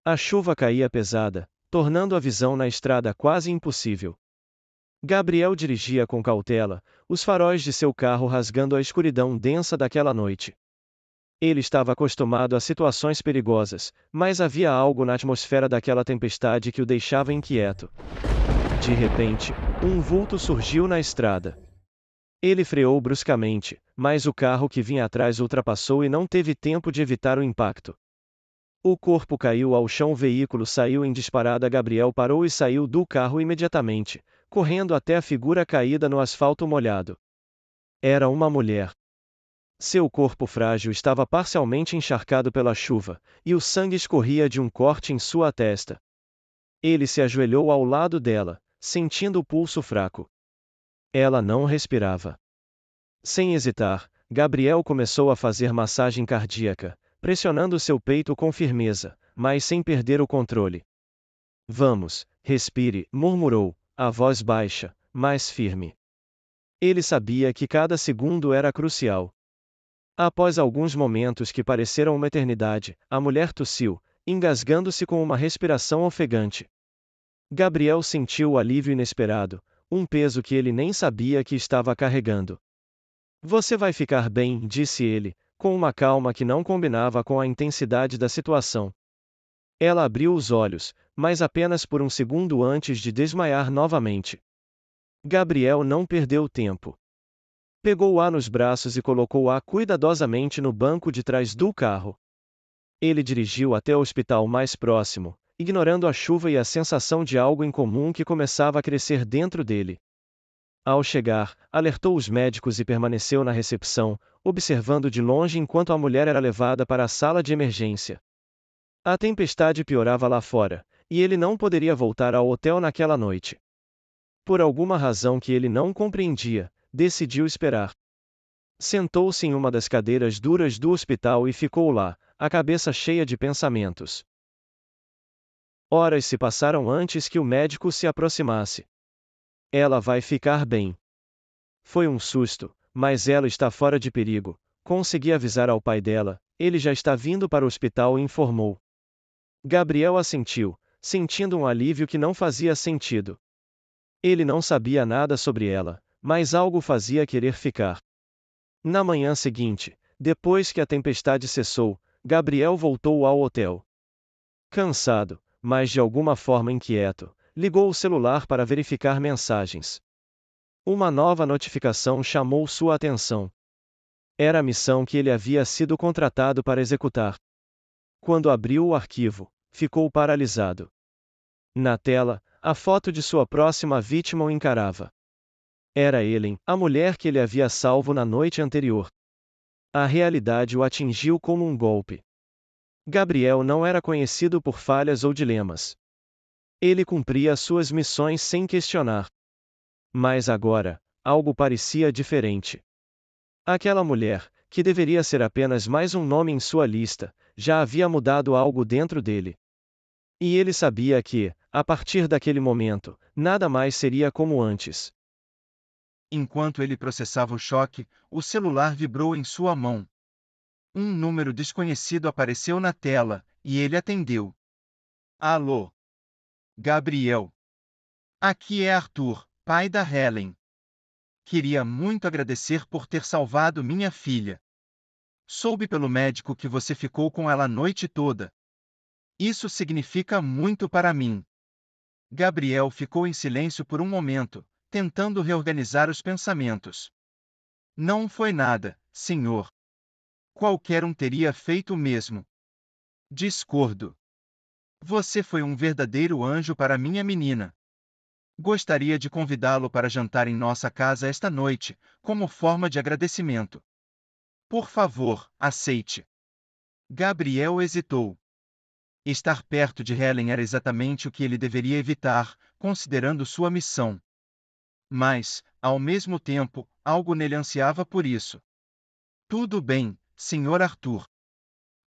A chuva caía pesada, tornando a visão na estrada quase impossível. Gabriel dirigia com cautela, os faróis de seu carro rasgando a escuridão densa daquela noite. Ele estava acostumado a situações perigosas, mas havia algo na atmosfera daquela tempestade que o deixava inquieto. De repente, um vulto surgiu na estrada. Ele freou bruscamente, mas o carro que vinha atrás ultrapassou e não teve tempo de evitar o impacto. O corpo caiu ao chão, o veículo saiu em disparada. Gabriel parou e saiu do carro imediatamente, correndo até a figura caída no asfalto molhado. Era uma mulher. Seu corpo frágil estava parcialmente encharcado pela chuva, e o sangue escorria de um corte em sua testa. Ele se ajoelhou ao lado dela, sentindo o pulso fraco. Ela não respirava. Sem hesitar, Gabriel começou a fazer massagem cardíaca, pressionando seu peito com firmeza, mas sem perder o controle. Vamos, respire, murmurou, a voz baixa, mas firme. Ele sabia que cada segundo era crucial. Após alguns momentos que pareceram uma eternidade, a mulher tossiu, engasgando-se com uma respiração ofegante. Gabriel sentiu o alívio inesperado, um peso que ele nem sabia que estava carregando. Você vai ficar bem, disse ele, com uma calma que não combinava com a intensidade da situação. Ela abriu os olhos, mas apenas por um segundo antes de desmaiar novamente. Gabriel não perdeu tempo. Pegou-a nos braços e colocou-a cuidadosamente no banco de trás do carro. Ele dirigiu até o hospital mais próximo, ignorando a chuva e a sensação de algo incomum que começava a crescer dentro dele. Ao chegar, alertou os médicos e permaneceu na recepção, observando de longe enquanto a mulher era levada para a sala de emergência. A tempestade piorava lá fora, e ele não poderia voltar ao hotel naquela noite. Por alguma razão que ele não compreendia, decidiu esperar. Sentou-se em uma das cadeiras duras do hospital e ficou lá, a cabeça cheia de pensamentos. Horas se passaram antes que o médico se aproximasse. Ela vai ficar bem. Foi um susto, mas ela está fora de perigo. Consegui avisar ao pai dela, ele já está vindo para o hospital e informou. Gabriel assentiu, sentindo um alívio que não fazia sentido. Ele não sabia nada sobre ela, mas algo fazia querer ficar. Na manhã seguinte, depois que a tempestade cessou, Gabriel voltou ao hotel. Cansado, mas de alguma forma inquieto, ligou o celular para verificar mensagens. Uma nova notificação chamou sua atenção. Era a missão que ele havia sido contratado para executar. Quando abriu o arquivo, ficou paralisado. Na tela, a foto de sua próxima vítima o encarava. Era Ellen, a mulher que ele havia salvo na noite anterior. A realidade o atingiu como um golpe. Gabriel não era conhecido por falhas ou dilemas. Ele cumpria suas missões sem questionar. Mas agora, algo parecia diferente. Aquela mulher, que deveria ser apenas mais um nome em sua lista, já havia mudado algo dentro dele. E ele sabia que, a partir daquele momento, nada mais seria como antes. Enquanto ele processava o choque, o celular vibrou em sua mão. Um número desconhecido apareceu na tela, e ele atendeu. Alô? Gabriel. Aqui é Arthur, pai da Helen. Queria muito agradecer por ter salvado minha filha. Soube pelo médico que você ficou com ela a noite toda. Isso significa muito para mim. Gabriel ficou em silêncio por um momento, tentando reorganizar os pensamentos. Não foi nada, senhor. Qualquer um teria feito o mesmo. Discordo. Você foi um verdadeiro anjo para minha menina. Gostaria de convidá-lo para jantar em nossa casa esta noite, como forma de agradecimento. Por favor, aceite. Gabriel hesitou. Estar perto de Helen era exatamente o que ele deveria evitar, considerando sua missão. Mas, ao mesmo tempo, algo nele ansiava por isso. Tudo bem, Sr. Arthur.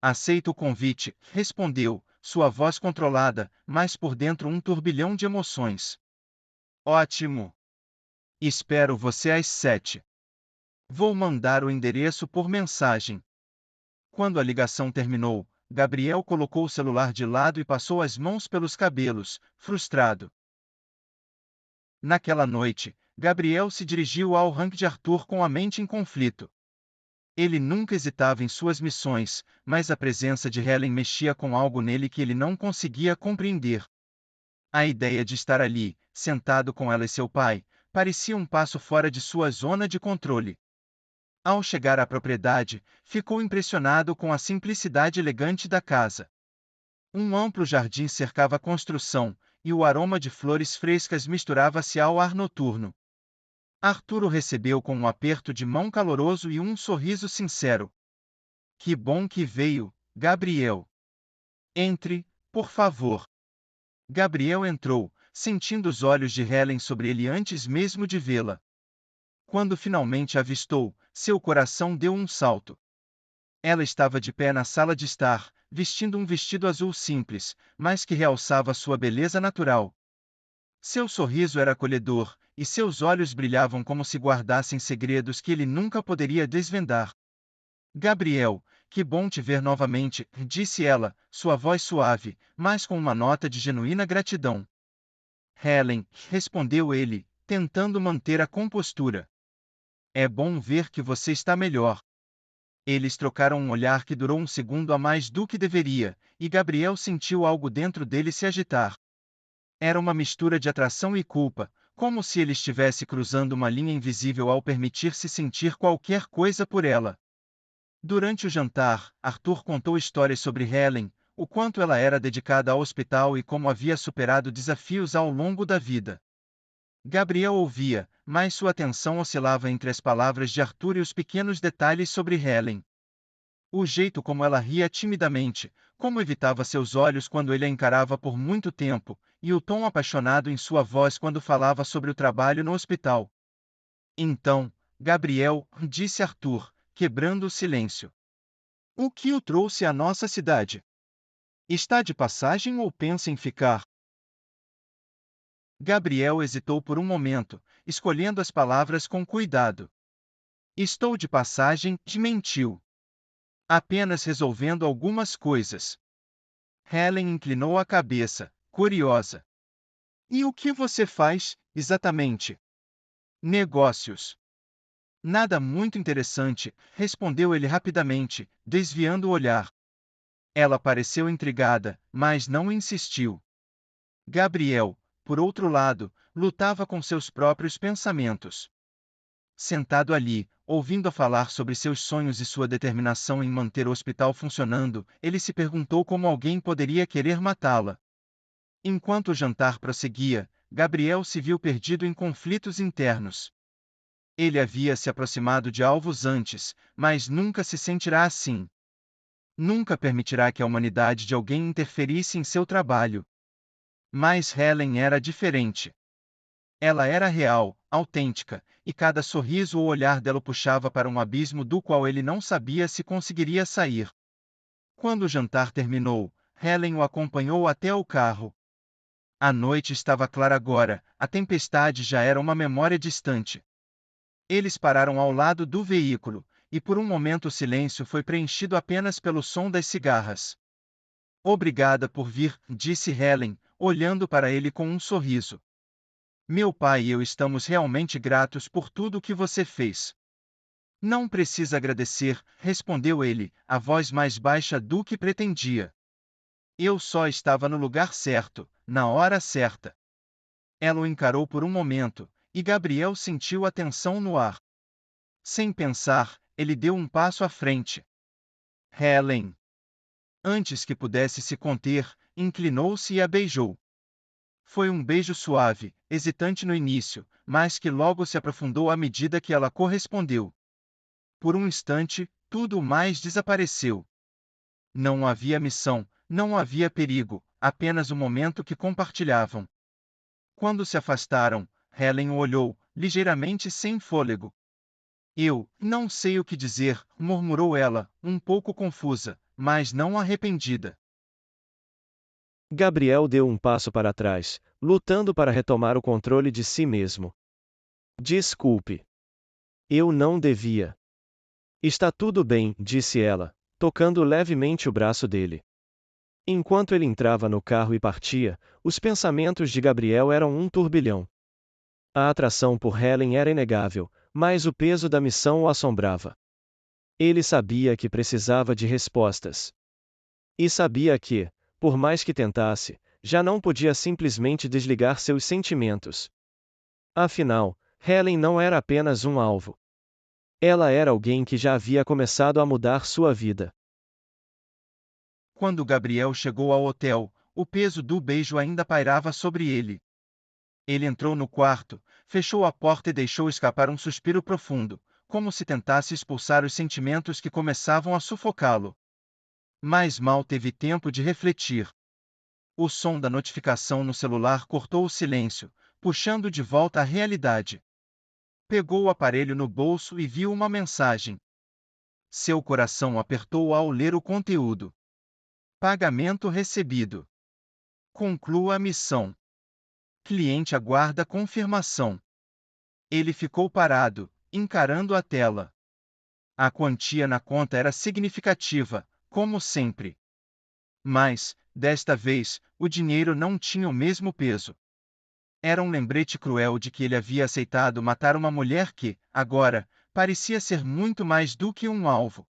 Aceito o convite, respondeu, sua voz controlada, mas por dentro um turbilhão de emoções. Ótimo. Espero você às 7. Vou mandar o endereço por mensagem. Quando a ligação terminou, Gabriel colocou o celular de lado e passou as mãos pelos cabelos, frustrado. Naquela noite, Gabriel se dirigiu ao rancho de Arthur com a mente em conflito. Ele nunca hesitava em suas missões, mas a presença de Helen mexia com algo nele que ele não conseguia compreender. A ideia de estar ali, sentado com ela e seu pai, parecia um passo fora de sua zona de controle. Ao chegar à propriedade, ficou impressionado com a simplicidade elegante da casa. Um amplo jardim cercava a construção, e o aroma de flores frescas misturava-se ao ar noturno. Arthur o recebeu com um aperto de mão caloroso e um sorriso sincero. Que bom que veio, Gabriel. Entre, por favor. Gabriel entrou, sentindo os olhos de Helen sobre ele antes mesmo de vê-la. Quando finalmente a avistou, seu coração deu um salto. Ela estava de pé na sala de estar, vestindo um vestido azul simples, mas que realçava sua beleza natural. Seu sorriso era acolhedor, e seus olhos brilhavam como se guardassem segredos que ele nunca poderia desvendar. Gabriel, que bom te ver novamente, disse ela, sua voz suave, mas com uma nota de genuína gratidão. Helen, respondeu ele, tentando manter a compostura. É bom ver que você está melhor. Eles trocaram um olhar que durou um segundo a mais do que deveria, e Gabriel sentiu algo dentro dele se agitar. Era uma mistura de atração e culpa, como se ele estivesse cruzando uma linha invisível ao permitir-se sentir qualquer coisa por ela. Durante o jantar, Arthur contou histórias sobre Helen, o quanto ela era dedicada ao hospital e como havia superado desafios ao longo da vida. Gabriel ouvia, mas sua atenção oscilava entre as palavras de Arthur e os pequenos detalhes sobre Helen. O jeito como ela ria timidamente, como evitava seus olhos quando ele a encarava por muito tempo, e o tom apaixonado em sua voz quando falava sobre o trabalho no hospital. Então, Gabriel, disse Arthur, quebrando o silêncio. O que o trouxe à nossa cidade? Está de passagem ou pensa em ficar? Gabriel hesitou por um momento, escolhendo as palavras com cuidado. Estou de passagem, mentiu. Apenas resolvendo algumas coisas. Helen inclinou a cabeça, curiosa. E o que você faz, exatamente? Negócios. Nada muito interessante, respondeu ele rapidamente, desviando o olhar. Ela pareceu intrigada, mas não insistiu. Gabriel, por outro lado, lutava com seus próprios pensamentos. Sentado ali, ouvindo-a falar sobre seus sonhos e sua determinação em manter o hospital funcionando, ele se perguntou como alguém poderia querer matá-la. Enquanto o jantar prosseguia, Gabriel se viu perdido em conflitos internos. Ele havia se aproximado de alvos antes, mas nunca se sentirá assim. Nunca permitirá que a humanidade de alguém interferisse em seu trabalho. Mas Helen era diferente. Ela era real, autêntica, e cada sorriso ou olhar dela o puxava para um abismo do qual ele não sabia se conseguiria sair. Quando o jantar terminou, Helen o acompanhou até o carro. A noite estava clara agora, a tempestade já era uma memória distante. Eles pararam ao lado do veículo, e por um momento o silêncio foi preenchido apenas pelo som das cigarras. Obrigada por vir, disse Helen, olhando para ele com um sorriso. Meu pai e eu estamos realmente gratos por tudo o que você fez. Não precisa agradecer, respondeu ele, a voz mais baixa do que pretendia. Eu só estava no lugar certo, na hora certa. Ela o encarou por um momento, e Gabriel sentiu a tensão no ar. Sem pensar, ele deu um passo à frente. Helen. Antes que pudesse se conter, inclinou-se e a beijou. Foi um beijo suave, hesitante no início, mas que logo se aprofundou à medida que ela correspondeu. Por um instante, tudo mais desapareceu. Não havia missão, não havia perigo, apenas o momento que compartilhavam. Quando se afastaram, Helen o olhou, ligeiramente sem fôlego. Eu não sei o que dizer, murmurou ela, um pouco confusa, mas não arrependida. Gabriel deu um passo para trás, lutando para retomar o controle de si mesmo. Desculpe. Eu não devia. Está tudo bem, disse ela, tocando levemente o braço dele. Enquanto ele entrava no carro e partia, os pensamentos de Gabriel eram um turbilhão. A atração por Helen era inegável, mas o peso da missão o assombrava. Ele sabia que precisava de respostas. E sabia que, por mais que tentasse, já não podia simplesmente desligar seus sentimentos. Afinal, Helen não era apenas um alvo. Ela era alguém que já havia começado a mudar sua vida. Quando Gabriel chegou ao hotel, o peso do beijo ainda pairava sobre ele. Ele entrou no quarto, fechou a porta e deixou escapar um suspiro profundo, como se tentasse expulsar os sentimentos que começavam a sufocá-lo. Mas mal teve tempo de refletir. O som da notificação no celular cortou o silêncio, puxando de volta à realidade. Pegou o aparelho no bolso e viu uma mensagem. Seu coração apertou ao ler o conteúdo. Pagamento recebido. Conclua a missão. Cliente aguarda confirmação. Ele ficou parado, encarando a tela. A quantia na conta era significativa, como sempre. Mas, desta vez, o dinheiro não tinha o mesmo peso. Era um lembrete cruel de que ele havia aceitado matar uma mulher que, agora, parecia ser muito mais do que um alvo.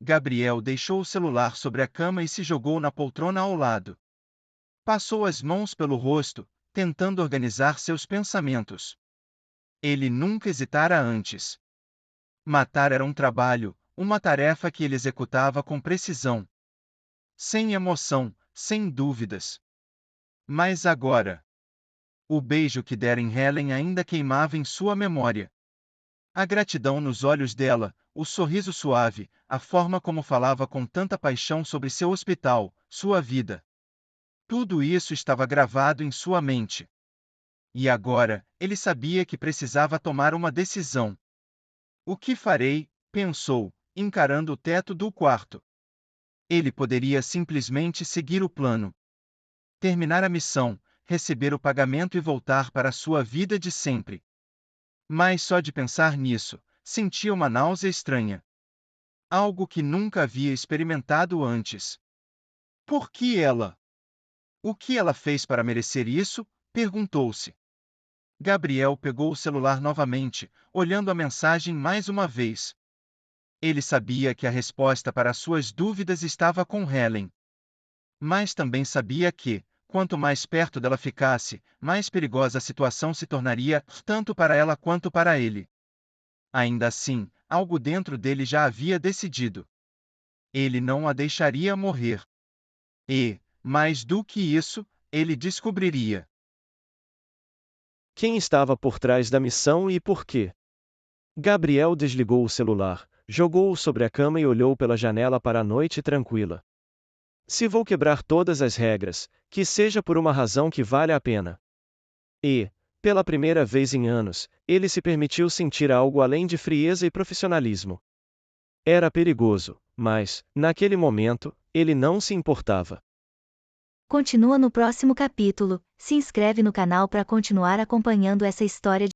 Gabriel deixou o celular sobre a cama e se jogou na poltrona ao lado. Passou as mãos pelo rosto, tentando organizar seus pensamentos. Ele nunca hesitara antes. Matar era um trabalho, uma tarefa que ele executava com precisão. Sem emoção, sem dúvidas. Mas agora, o beijo que dera em Helen ainda queimava em sua memória. A gratidão nos olhos dela, o sorriso suave, a forma como falava com tanta paixão sobre seu hospital, sua vida. Tudo isso estava gravado em sua mente. E agora, ele sabia que precisava tomar uma decisão. O que farei? Pensou, encarando o teto do quarto. Ele poderia simplesmente seguir o plano. Terminar a missão, receber o pagamento e voltar para sua vida de sempre. Mas só de pensar nisso, sentia uma náusea estranha. Algo que nunca havia experimentado antes. Por que ela? O que ela fez para merecer isso? Perguntou-se. Gabriel pegou o celular novamente, olhando a mensagem mais uma vez. Ele sabia que a resposta para suas dúvidas estava com Helen. Mas também sabia que, quanto mais perto dela ficasse, mais perigosa a situação se tornaria, tanto para ela quanto para ele. Ainda assim, algo dentro dele já havia decidido. Ele não a deixaria morrer. E, mais do que isso, ele descobriria. Quem estava por trás da missão e por quê? Gabriel desligou o celular, jogou-o sobre a cama e olhou pela janela para a noite tranquila. Se vou quebrar todas as regras, que seja por uma razão que valha a pena. E, pela primeira vez em anos, ele se permitiu sentir algo além de frieza e profissionalismo. Era perigoso, mas, naquele momento, ele não se importava. Continua no próximo capítulo. Se inscreve no canal para continuar acompanhando essa história.